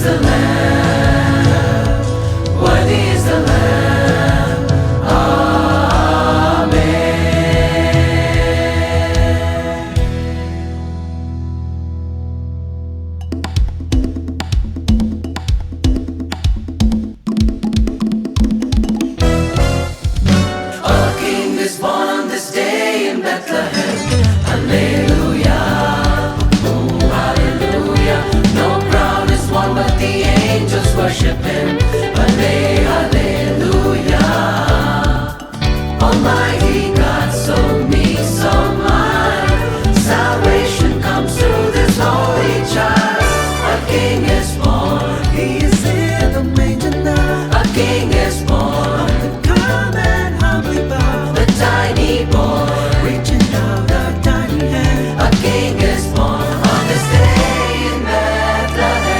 the Lamb, worthy is the Lamb. Amen. A King is born on this day in Bethlehem. Hallelujah. But the angels worship him. Hallelujah. Almighty God, so meek, so mild. Salvation comes through this holy child. A King is born. He is in the manger now. A King is born. Come and humbly bow. The tiny boy reaching out a tiny hand. A King is born on this day in Bethlehem.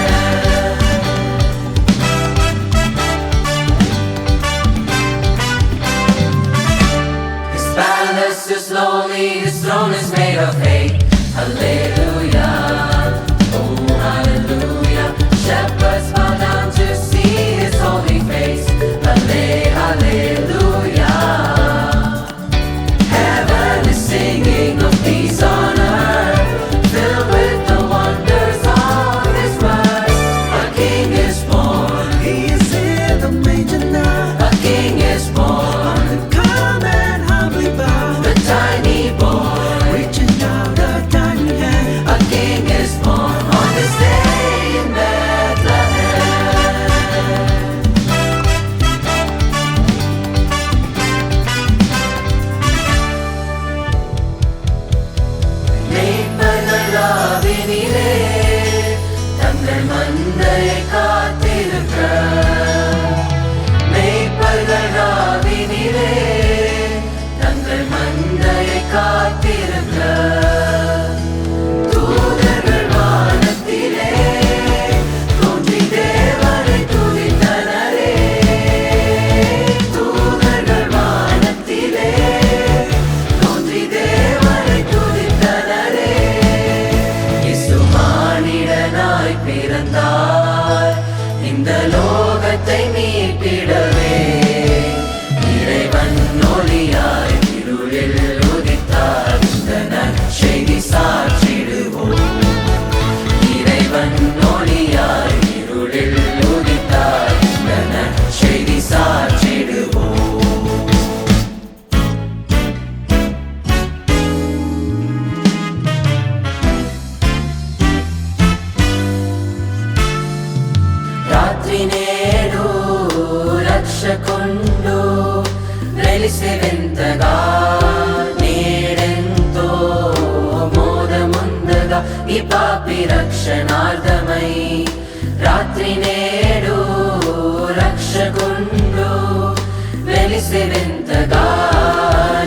Palace is lowly, his throne is made of hay. Hallelujah, oh hallelujah. Shepherds bow down to see his holy face. Hallelujah. Heaven is singing of peace on earth, filled with the wonders of his word. A King is born. He is in the manger now. A King is born. The tiny boy reaching out a tiny hand. A King is born on this day in Bethlehem. மேய்ப்பர்கள் ஆவினிலே தங்கள் மந்தையை காத்திருக்க. மேய்ப்பர்கள் ஆவினிலே தங்கள் மந்தையை காத்திருக்க. தூதர்கள் வானத்திலே தோன்றி தேவனை துதித்தனரே. தூதர்கள் வானத்திலே தோன்றி தேவனை துதித்தனரே. இயேசு மானிடனாய் பிறந்தார் இந்த லோகத்தை மீட்பிடவே. இறைவன் ஒளியாய் இருளில் உதித்தார், இந்த நற்செய்தி சாற்றிடுவோம். இறைவன் ஒளியாய் இருளில் உதித்தார், இந்த நற்செய்தி சாற்றிடுவோம். రాత్రి నేడు రక్షకుండు వెలిసి వింతగా, నేడెంతో మోదముందగా ఈ పాపి రక్షణార్థమై. రాత్రి నేడు రక్షకుండు వెలిసి వింతగా,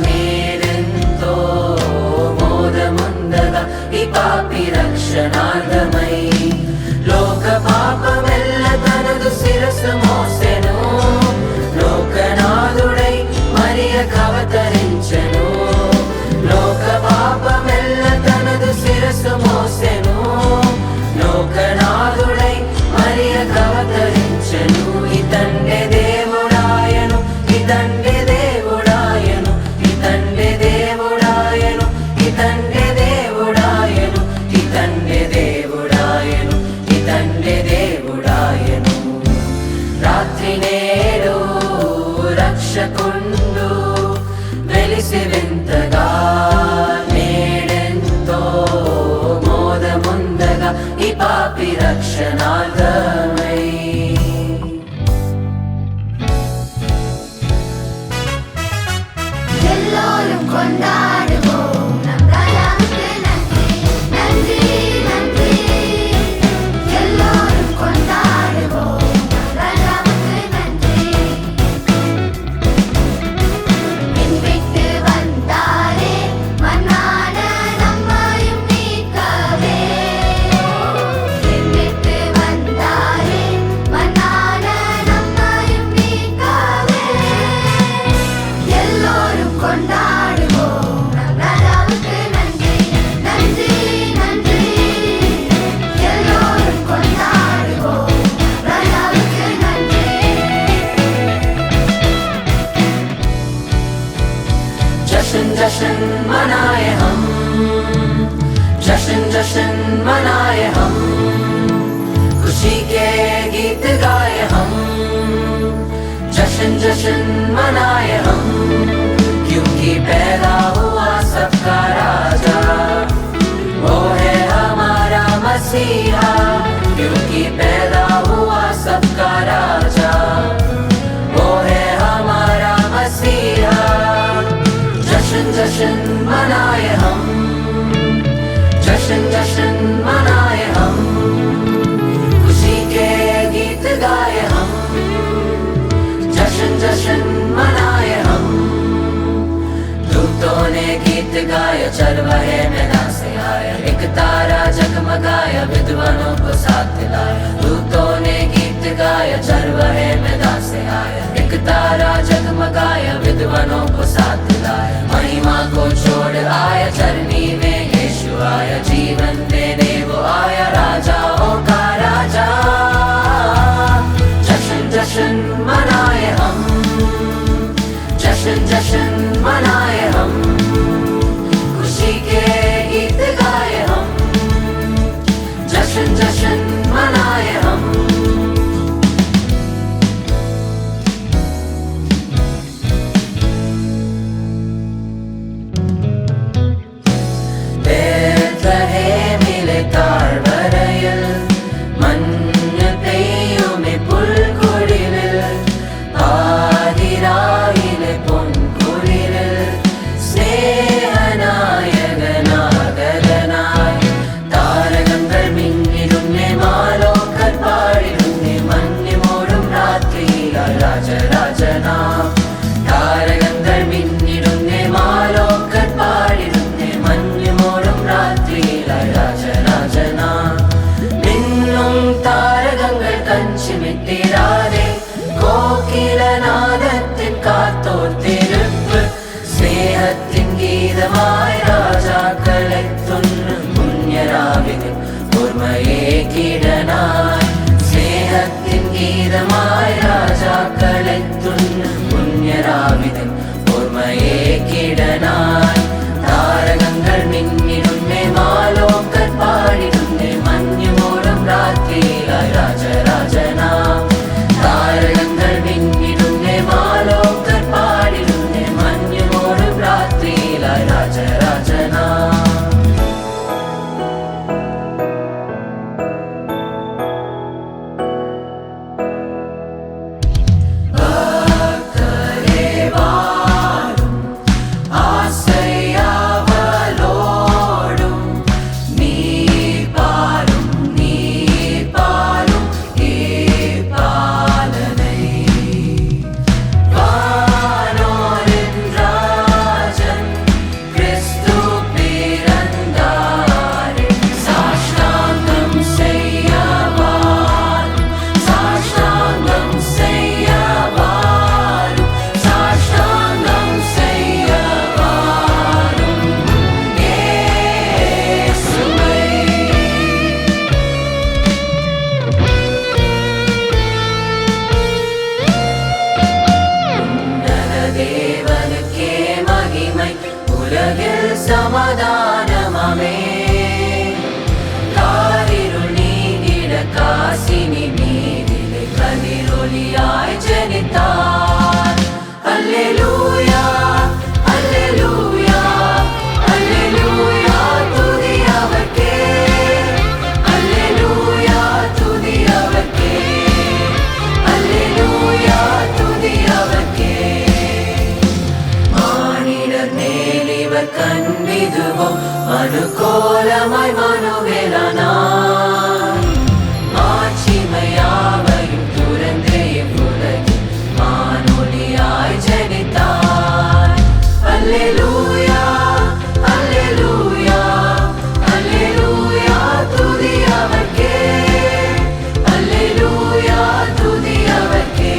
నేడెంతో మోదముందగా ఈ పాపి రక్షణార్థమై. లోక పాపమెల్ల తనదు శిరస్సు మోసెను. లోకనాథుడై మరియకు అవతరించెను. లోక పాపమెల్ల తనదు శిరస్సు మోసెను. లోకనాథుడై మరియకు అవతరించెను. ఇతండే దేవుడాయను, ఇతండే దేవుడాయను, ఇతండే దేవుడాయను, ఇతండే దేవుడాయను, ఇతండే దేవుడాయను, ఇతండే దేవుడాయను. రాత్రి నేడు రక్షకుండు వెలిసి వింతగా, నేడెంతో మోదముందగా ఈ పాపి రక్షణార్థమై. எல்லோரும் கொண்டாடுவோம் நம் ராஜாவுக்கு நன்றி, நன்றி, நன்றி. எல்லோரும் கொண்டாடுவோம் நம் ராஜாவுக்கு நன்றி. என் விட்டு வந்தாரே மன்னான நம்மையும் மீட்கவே. என் விட்டு வந்தாரே जश्न जश्न मनाए हम, क्योंकि पैदा हुआ सबका राजा, वो है हमारा मसीहा, क्योंकि पैदा हुआ सबका राजा, वो है हमारा मसीहा। जश्न जश्न मनाए हम, जश्न जश्न मनाए हम, खुशी के गीत गाए हम, जश्न जश्न मनाए हम। दूतों ने गीत गाया, चरवाहे मैदान से आया, एक तारा जगमगाया, विद्वानों को साथ दिलाया। दूतों ने गीत गाया, चरवाहे मैदान से आया, एक तारा जगमगाया, विद्वानों को साथ दिलाया। महिमा को छोड़ आया, चरनी में यीशु आया, जीवन देने वो आया, राजाओं का राजा। जश्न जश्न मनाए हम, जश्न जश्न मनाए हम, खुशी के गीत गाए हम, जश्न जश्न मनाए हम। கோகிலநாதத்தின் காத்தோர்த்திருப்பு, ஸ்நேகத்தின் கீதமாய் ராஜாக்களை துன்னும் புண்ணியராவிகள் பொறுமையே கீடனாய். ஸ்நேகத்தின் கீதமாய் ராஜாக்களை துன்னும் புண்ணியராவிகள் பொறுமையே கீடனாய். தாரகங்கள் மின்னிடுமே, மாலோக்கர் பாடிடுமே, மഞ്ഞு மூடும் ராத்திரியிலாய் ராஜராஜனா. தாரகங்கள் மின்னிடுமே, மாலோக்கர் பாடிடுமே, மഞ്ഞு மூடும் ராத்திரியிலாய் ராஜராஜனா. சமாதானமாமே காரிருள் நீங்கிட காசினி மீதிலே கதிரொளியாய் ஜனித்தார். அல்லேலூயா அல்லேலூயா அல்லேலூயா, துதி அவர்க்கே, அல்லேலூயா துதி அவர்க்கே, அல்லேலூயா துதி அவர்க்கே. மானிடர் மேல் இவர் கண்ணிதுவோ, அனுகூலமாய் மனுவேலானார். மாட்சிமையாவையும் துறந்தே இவ்வுலகில் மானொலியாய் ஜனித்தார். அல்லேலூயா அல்லேலூயா அல்லேலூயா, துதி அவர்க்கே, அல்லேலூயா துதி அவர்க்கே,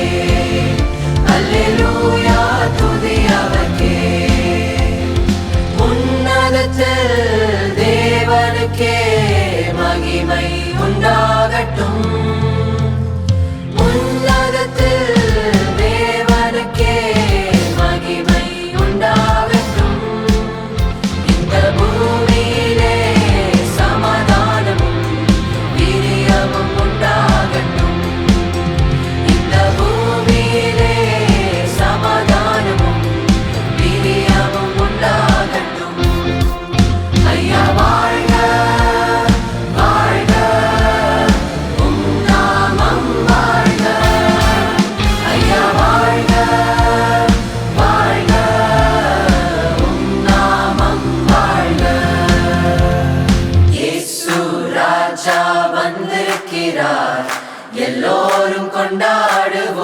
அல்லேலூயா துதி அவர்க்கே. உன்னதத்தில் தேவனுக்கே எல்லோரும் கொண்டாடுவோம்,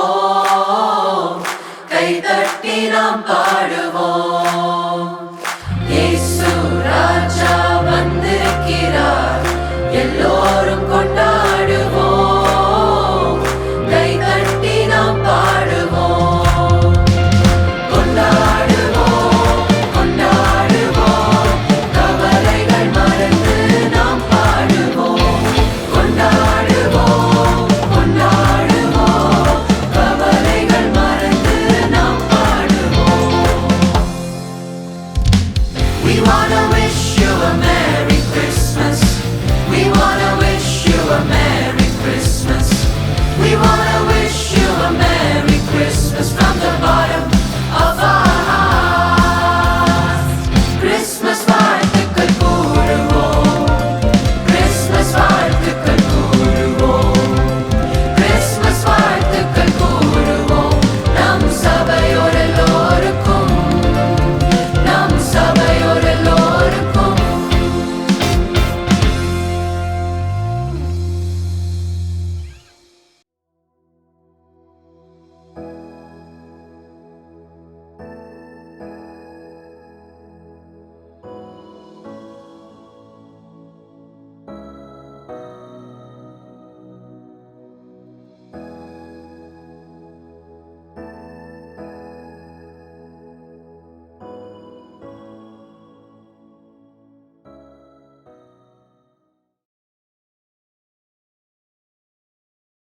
கைதட்டி நாம் பாடுவோம்.